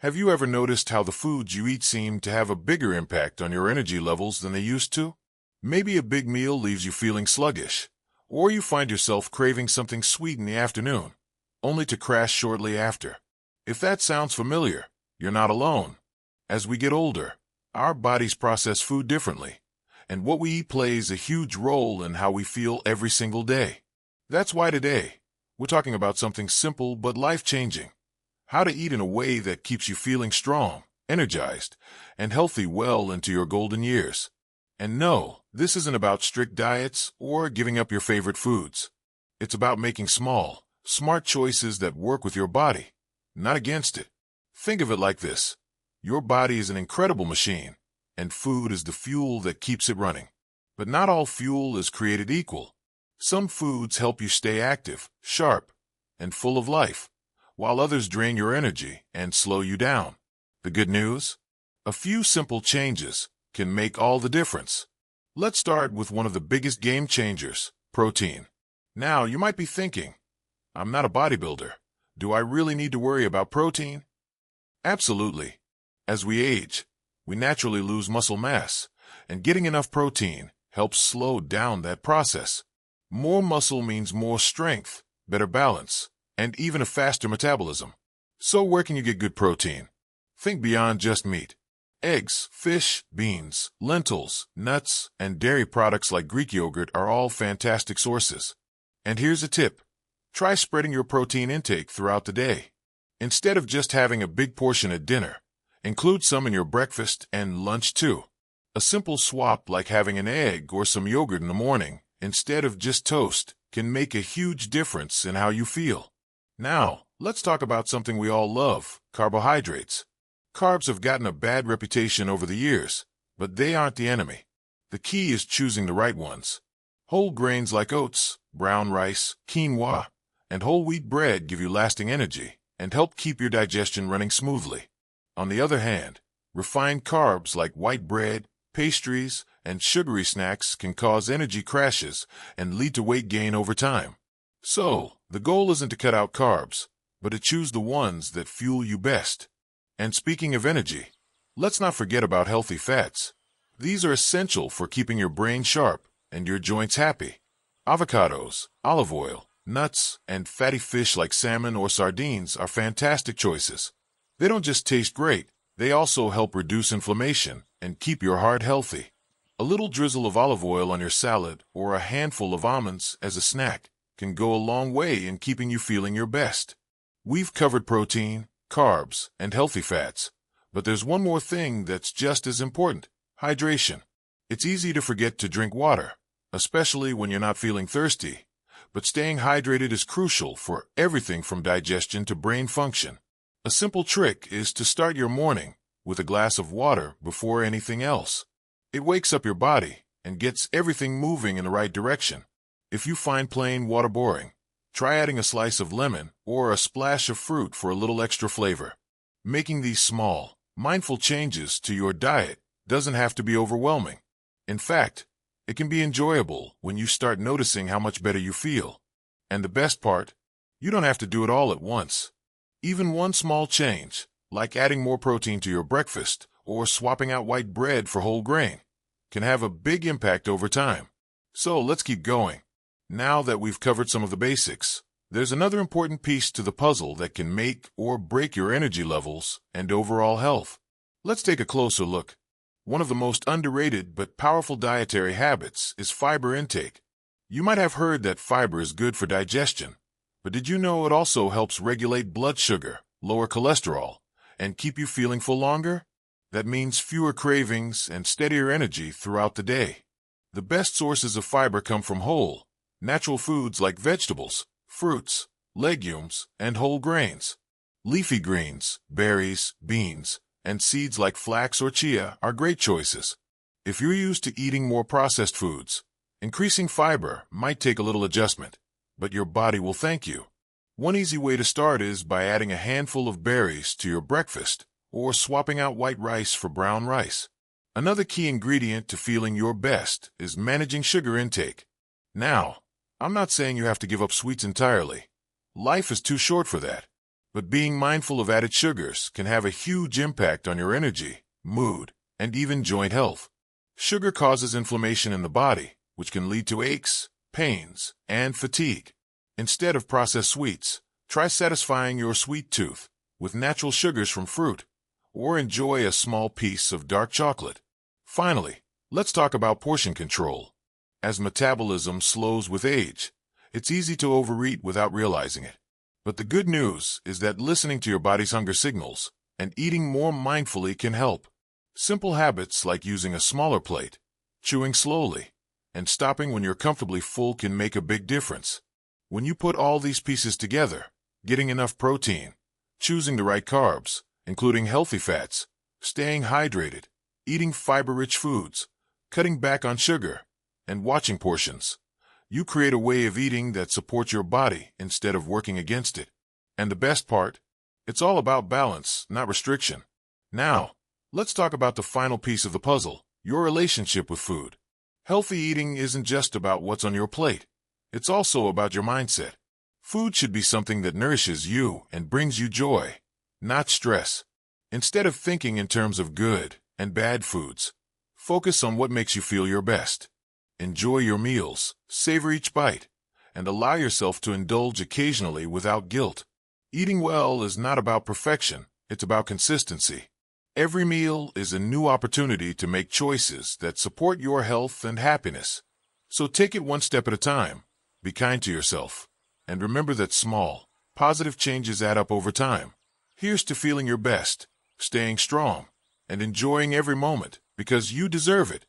Have you ever noticed how the foods you eat seem to have a bigger impact on your energy levels than they used to? Maybe a big meal leaves you feeling sluggish, or you find yourself craving something sweet in the afternoon, only to crash shortly after. If that sounds familiar, you're not alone. As we get older, our bodies process food differently, and what we eat plays a huge role in how we feel every single day. That's why today, we're talking about something simple but life-changing: how to eat in a way that keeps you feeling strong, energized, and healthy well into your golden years. And no, this isn't about strict diets or giving up your favorite foods. It's about making small, smart choices that work with your body, not against it. Think of it like this: your body is an incredible machine, and food is the fuel that keeps it running. But not all fuel is created equal. Some foods help you stay active, sharp, and full of life, while others drain your energy and slow you down. The good news? A few simple changes can make all the difference. Let's start with one of the biggest game changers: protein. Now, you might be thinking, I'm not a bodybuilder. Do I really need to worry about protein? Absolutely. As we age, we naturally lose muscle mass, and getting enough protein helps slow down that process. More muscle means more strength, better balance, and even a faster metabolism. So where can you get good protein? Think beyond just meat. Eggs, fish, beans, lentils, nuts, and dairy products like Greek yogurt are all fantastic sources. And here's a tip: try spreading your protein intake throughout the day. Instead of just having a big portion at dinner, include some in your breakfast and lunch too. A simple swap like having an egg or some yogurt in the morning instead of just toast can make a huge difference in how you feel. Now, let's talk about something we all love: carbohydrates. Carbs have gotten a bad reputation over the years, but they aren't the enemy. The key is choosing the right ones. Whole grains like oats, brown rice, quinoa, and whole wheat bread give you lasting energy and help keep your digestion running smoothly. On the other hand, refined carbs like white bread, pastries, and sugary snacks can cause energy crashes and lead to weight gain over time. So, the goal isn't to cut out carbs, but to choose the ones that fuel you best. And speaking of energy, let's not forget about healthy fats. These are essential for keeping your brain sharp and your joints happy. Avocados, olive oil, nuts, and fatty fish like salmon or sardines are fantastic choices. They don't just taste great, they also help reduce inflammation and keep your heart healthy. A little drizzle of olive oil on your salad or a handful of almonds as a snack can go a long way in keeping you feeling your best. We've covered protein, carbs, and healthy fats, but there's one more thing that's just as important: hydration. It's easy to forget to drink water, especially when you're not feeling thirsty, but staying hydrated is crucial for everything from digestion to brain function. A simple trick is to start your morning with a glass of water before anything else. It wakes up your body and gets everything moving in the right direction. If you find plain water boring, try adding a slice of lemon or a splash of fruit for a little extra flavor. Making these small, mindful changes to your diet doesn't have to be overwhelming. In fact, it can be enjoyable when you start noticing how much better you feel. And the best part, you don't have to do it all at once. Even one small change, like adding more protein to your breakfast or swapping out white bread for whole grain, can have a big impact over time. So let's keep going. Now that we've covered some of the basics, there's another important piece to the puzzle that can make or break your energy levels and overall health. Let's take a closer look. One of the most underrated but powerful dietary habits is fiber intake. You might have heard that fiber is good for digestion, but did you know it also helps regulate blood sugar, lower cholesterol, and keep you feeling full longer? That means fewer cravings and steadier energy throughout the day. The best sources of fiber come from whole, natural foods like vegetables, fruits, legumes, and whole grains. Leafy greens, berries, beans, and seeds like flax or chia are great choices. If you're used to eating more processed foods, increasing fiber might take a little adjustment, but your body will thank you. One easy way to start is by adding a handful of berries to your breakfast or swapping out white rice for brown rice. Another key ingredient to feeling your best is managing sugar intake. Now, I'm not saying you have to give up sweets entirely. Life is too short for that. But being mindful of added sugars can have a huge impact on your energy, mood, and even joint health. Sugar causes inflammation in the body, which can lead to aches, pains, and fatigue. Instead of processed sweets, try satisfying your sweet tooth with natural sugars from fruit, or enjoy a small piece of dark chocolate. Finally, let's talk about portion control. As metabolism slows with age, it's easy to overeat without realizing it. But the good news is that listening to your body's hunger signals and eating more mindfully can help. Simple habits like using a smaller plate, chewing slowly, and stopping when you're comfortably full can make a big difference. When you put all these pieces together, getting enough protein, choosing the right carbs, including healthy fats, staying hydrated, eating fiber-rich foods, cutting back on sugar, and watching portions, you create a way of eating that supports your body instead of working against it. And the best part? It's all about balance, not restriction. Now, let's talk about the final piece of the puzzle, your relationship with food. Healthy eating isn't just about what's on your plate. It's also about your mindset. Food should be something that nourishes you and brings you joy, not stress. Instead of thinking in terms of good and bad foods, focus on what makes you feel your best. Enjoy your meals, savor each bite, and allow yourself to indulge occasionally without guilt. Eating well is not about perfection, it's about consistency. Every meal is a new opportunity to make choices that support your health and happiness. So take it one step at a time, be kind to yourself, and remember that small, positive changes add up over time. Here's to feeling your best, staying strong, and enjoying every moment, because you deserve it.